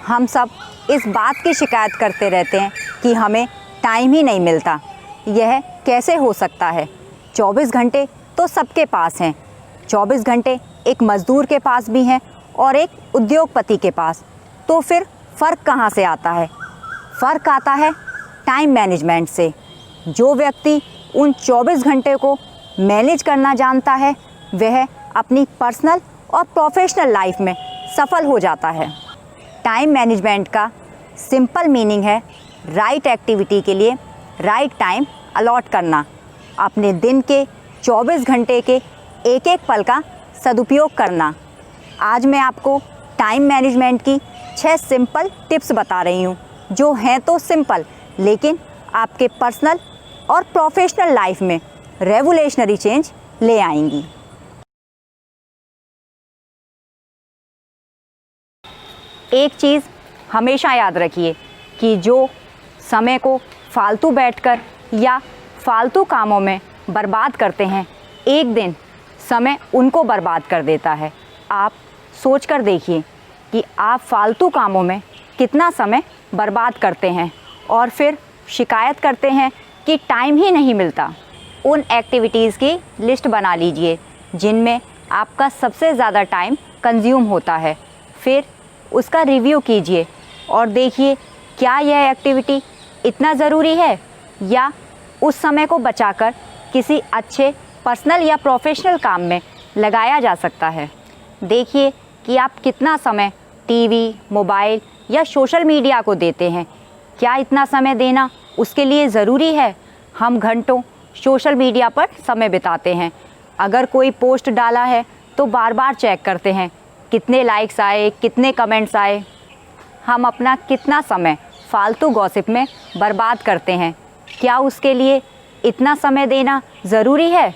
हम सब इस बात की शिकायत करते रहते हैं कि हमें टाइम ही नहीं मिलता। यह कैसे हो सकता है? 24 घंटे तो सबके पास हैं। 24 घंटे एक मज़दूर के पास भी हैं और एक उद्योगपति के पास। तो फिर फ़र्क कहाँ से आता है? फ़र्क आता है टाइम मैनेजमेंट से। जो व्यक्ति उन 24 घंटे को मैनेज करना जानता है वह अपनी पर्सनल और प्रोफेशनल लाइफ में सफल हो जाता है। टाइम मैनेजमेंट का सिंपल मीनिंग है राइट एक्टिविटी के लिए राइट टाइम अलॉट करना। अपने दिन के 24 घंटे के एक एक पल का सदुपयोग करना। आज मैं आपको टाइम मैनेजमेंट की 6 सिंपल टिप्स बता रही हूँ, जो हैं तो सिंपल लेकिन आपके पर्सनल और प्रोफेशनल लाइफ में रेवोल्यूशनरी चेंज ले आएंगी। एक चीज़ हमेशा याद रखिए कि जो समय को फालतू बैठकर या फालतू कामों में बर्बाद करते हैं, एक दिन समय उनको बर्बाद कर देता है। आप सोच कर देखिए कि आप फालतू कामों में कितना समय बर्बाद करते हैं और फिर शिकायत करते हैं कि टाइम ही नहीं मिलता। उन एक्टिविटीज़ की लिस्ट बना लीजिए जिनमें आपका सबसे ज़्यादा टाइम कंज्यूम होता है। फिर उसका रिव्यू कीजिए और देखिए क्या यह एक्टिविटी इतना ज़रूरी है या उस समय को बचाकर किसी अच्छे पर्सनल या प्रोफेशनल काम में लगाया जा सकता है। देखिए कि आप कितना समय टीवी, मोबाइल या सोशल मीडिया को देते हैं। क्या इतना समय देना उसके लिए ज़रूरी है? हम घंटों सोशल मीडिया पर समय बिताते हैं। अगर कोई पोस्ट डाला है तो बार बार चेक करते हैं कितने लाइक्स आए, कितने कमेंट्स आए। हम अपना कितना समय फालतू गॉसिप में बर्बाद करते हैं। क्या उसके लिए इतना समय देना ज़रूरी है?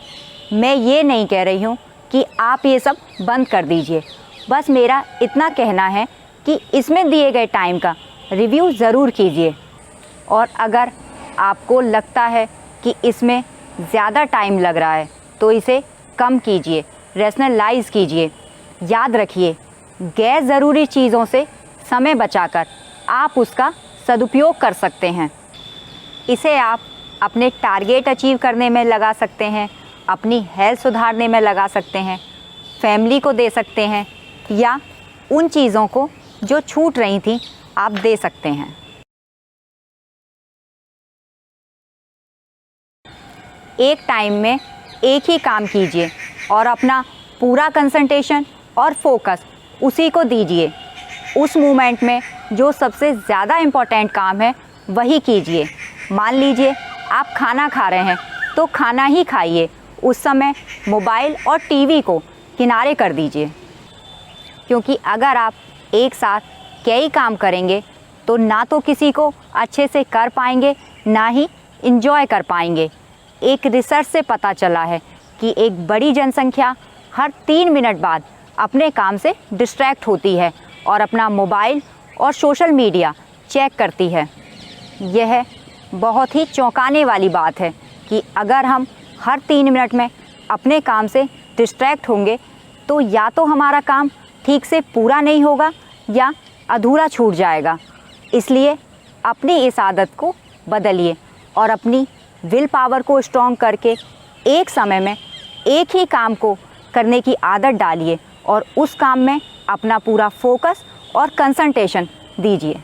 मैं ये नहीं कह रही हूँ कि आप ये सब बंद कर दीजिए। बस मेरा इतना कहना है कि इसमें दिए गए टाइम का रिव्यू ज़रूर कीजिए। और अगर आपको लगता है कि इसमें ज़्यादा टाइम लग रहा है तो इसे कम कीजिए, रैशनलाइज़ कीजिए। याद रखिए, गैर ज़रूरी चीज़ों से समय बचाकर आप उसका सदुपयोग कर सकते हैं। इसे आप अपने टारगेट अचीव करने में लगा सकते हैं, अपनी हेल्थ सुधारने में लगा सकते हैं, फैमिली को दे सकते हैं या उन चीज़ों को जो छूट रही थी आप दे सकते हैं। एक टाइम में एक ही काम कीजिए और अपना पूरा कंसंट्रेशन और फोकस उसी को दीजिए। उस मोमेंट में जो सबसे ज़्यादा इम्पोर्टेंट काम है वही कीजिए। मान लीजिए आप खाना खा रहे हैं तो खाना ही खाइए। उस समय मोबाइल और टीवी को किनारे कर दीजिए, क्योंकि अगर आप एक साथ कई काम करेंगे तो ना तो किसी को अच्छे से कर पाएंगे ना ही इन्जॉय कर पाएंगे। एक रिसर्च से पता चला है कि एक बड़ी जनसंख्या हर 3 मिनट बाद अपने काम से डिस्ट्रैक्ट होती है और अपना मोबाइल और सोशल मीडिया चेक करती है। यह बहुत ही चौंकाने वाली बात है कि अगर हम हर 3 मिनट में अपने काम से डिस्ट्रैक्ट होंगे तो या तो हमारा काम ठीक से पूरा नहीं होगा या अधूरा छूट जाएगा। इसलिए अपनी इस आदत को बदलिए और अपनी विल पावर को स्ट्रॉन्ग करके एक समय में एक ही काम को करने की आदत डालिए और उस काम में अपना पूरा फोकस और कंसंट्रेशन दीजिए।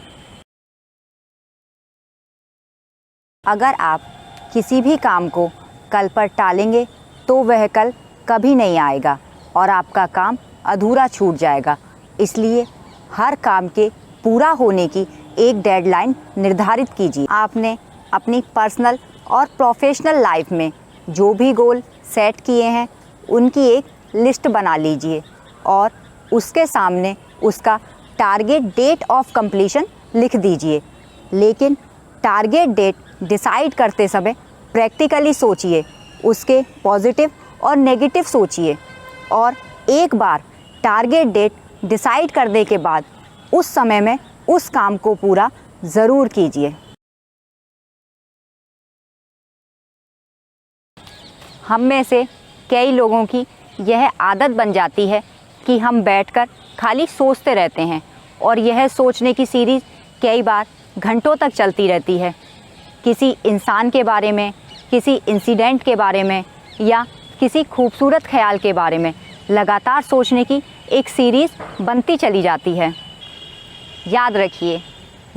अगर आप किसी भी काम को कल पर टालेंगे तो वह कल कभी नहीं आएगा और आपका काम अधूरा छूट जाएगा। इसलिए हर काम के पूरा होने की एक डेडलाइन निर्धारित कीजिए। आपने अपनी पर्सनल और प्रोफेशनल लाइफ में जो भी गोल सेट किए हैं उनकी एक लिस्ट बना लीजिए और उसके सामने उसका टारगेट डेट ऑफ कंप्लीशन लिख दीजिए। लेकिन टारगेट डेट डिसाइड करते समय प्रैक्टिकली सोचिए, उसके पॉजिटिव और नेगेटिव सोचिए और एक बार टारगेट डेट डिसाइड करने के बाद उस समय में उस काम को पूरा ज़रूर कीजिए। हम में से कई लोगों की यह आदत बन जाती है कि हम बैठकर खाली सोचते रहते हैं और यह सोचने की सीरीज़ कई बार घंटों तक चलती रहती है। किसी इंसान के बारे में, किसी इंसिडेंट के बारे में या किसी खूबसूरत ख्याल के बारे में लगातार सोचने की एक सीरीज़ बनती चली जाती है। याद रखिए,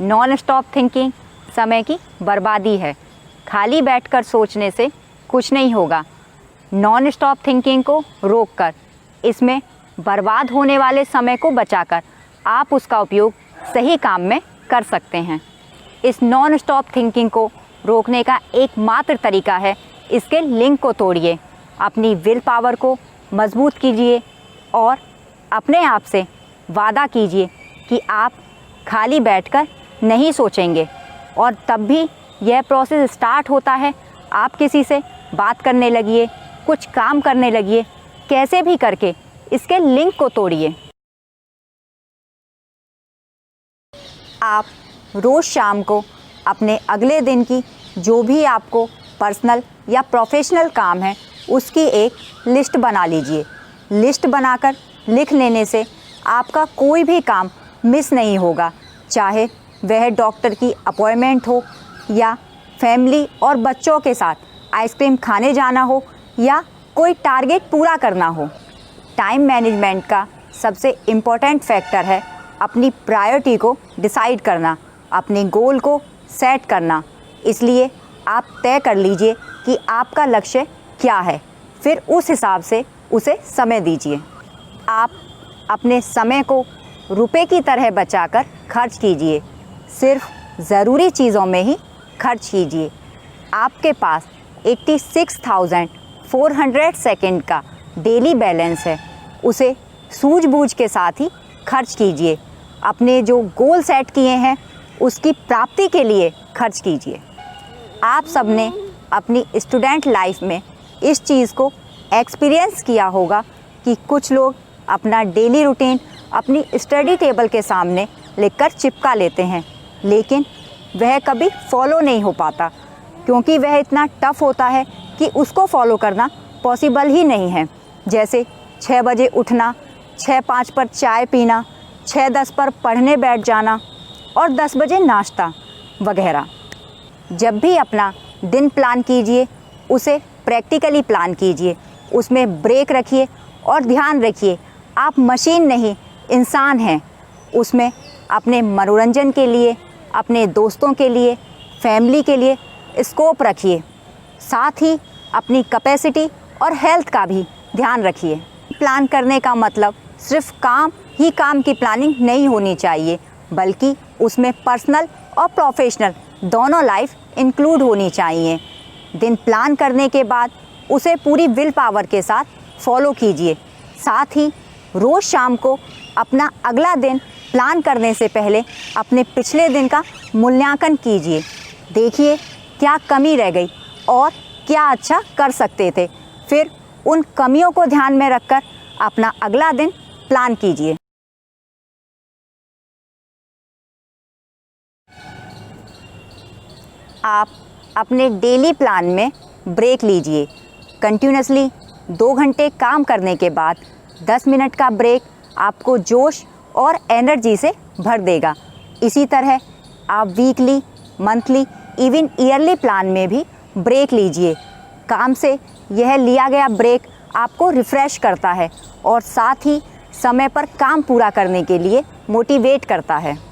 नॉन स्टॉप थिंकिंग समय की बर्बादी है। खाली बैठकर सोचने से कुछ नहीं होगा। नॉन स्टॉप थिंकिंग को रोककर, इसमें बर्बाद होने वाले समय को बचाकर आप उसका उपयोग सही काम में कर सकते हैं। इस नॉन स्टॉप थिंकिंग को रोकने का एकमात्र तरीका है, इसके लिंक को तोड़िए, अपनी विल पावर को मजबूत कीजिए और अपने आप से वादा कीजिए कि आप खाली बैठकर नहीं सोचेंगे। और तब भी यह प्रोसेस स्टार्ट होता है, आप किसी से बात करने लगिए, कुछ काम करने लगिए, कैसे भी करके इसके लिंक को तोड़िए। आप रोज़ शाम को अपने अगले दिन की जो भी आपको पर्सनल या प्रोफेशनल काम है उसकी एक लिस्ट बना लीजिए। लिस्ट बनाकर लिख लेने से आपका कोई भी काम मिस नहीं होगा, चाहे वह डॉक्टर की अपॉइंटमेंट हो या फैमिली और बच्चों के साथ आइसक्रीम खाने जाना हो या कोई टारगेट पूरा करना हो। टाइम मैनेजमेंट का सबसे इम्पोर्टेंट फैक्टर है अपनी प्रायोरिटी को डिसाइड करना, अपने गोल को सेट करना। इसलिए आप तय कर लीजिए कि आपका लक्ष्य क्या है, फिर उस हिसाब से उसे समय दीजिए। आप अपने समय को रुपए की तरह बचाकर खर्च कीजिए। सिर्फ ज़रूरी चीज़ों में ही खर्च कीजिए। आपके पास 86,400 सेकंड का डेली बैलेंस है, उसे सूझबूझ के साथ ही खर्च कीजिए। अपने जो गोल सेट किए हैं उसकी प्राप्ति के लिए खर्च कीजिए। आप सबने अपनी स्टूडेंट लाइफ में इस चीज़ को एक्सपीरियंस किया होगा कि कुछ लोग अपना डेली रूटीन अपनी स्टडी टेबल के सामने लेकर चिपका लेते हैं, लेकिन वह कभी फॉलो नहीं हो पाता क्योंकि वह इतना टफ़ होता है कि उसको फॉलो करना पॉसिबल ही नहीं है। जैसे 6 बजे उठना, 6:05 पर चाय पीना, 6:10 पर पढ़ने बैठ जाना और 10 बजे नाश्ता वगैरह। जब भी अपना दिन प्लान कीजिए उसे प्रैक्टिकली प्लान कीजिए, उसमें ब्रेक रखिए और ध्यान रखिए आप मशीन नहीं इंसान हैं। उसमें अपने मनोरंजन के लिए, अपने दोस्तों के लिए, फैमिली के लिए स्कोप रखिए। साथ ही अपनी कैपेसिटी और हेल्थ का भी ध्यान रखिए। प्लान करने का मतलब सिर्फ काम की प्लानिंग नहीं होनी चाहिए, बल्कि उसमें पर्सनल और प्रोफेशनल दोनों लाइफ इंक्लूड होनी चाहिए। दिन प्लान करने के बाद उसे पूरी विल पावर के साथ फॉलो कीजिए। साथ ही रोज़ शाम को अपना अगला दिन प्लान करने से पहले अपने पिछले दिन का मूल्यांकन कीजिए। देखिए क्या कमी रह गई और क्या अच्छा कर सकते थे, फिर उन कमियों को ध्यान में रखकर अपना अगला दिन प्लान कीजिए। आप अपने डेली प्लान में ब्रेक लीजिए। कंटिन्यूसली 2 घंटे काम करने के बाद 10 मिनट का ब्रेक आपको जोश और एनर्जी से भर देगा। इसी तरह आप weekly, monthly, even yearly plan में भी ब्रेक लीजिए। काम से यह लिया गया ब्रेक आपको रिफ़्रेश करता है और साथ ही समय पर काम पूरा करने के लिए मोटिवेट करता है।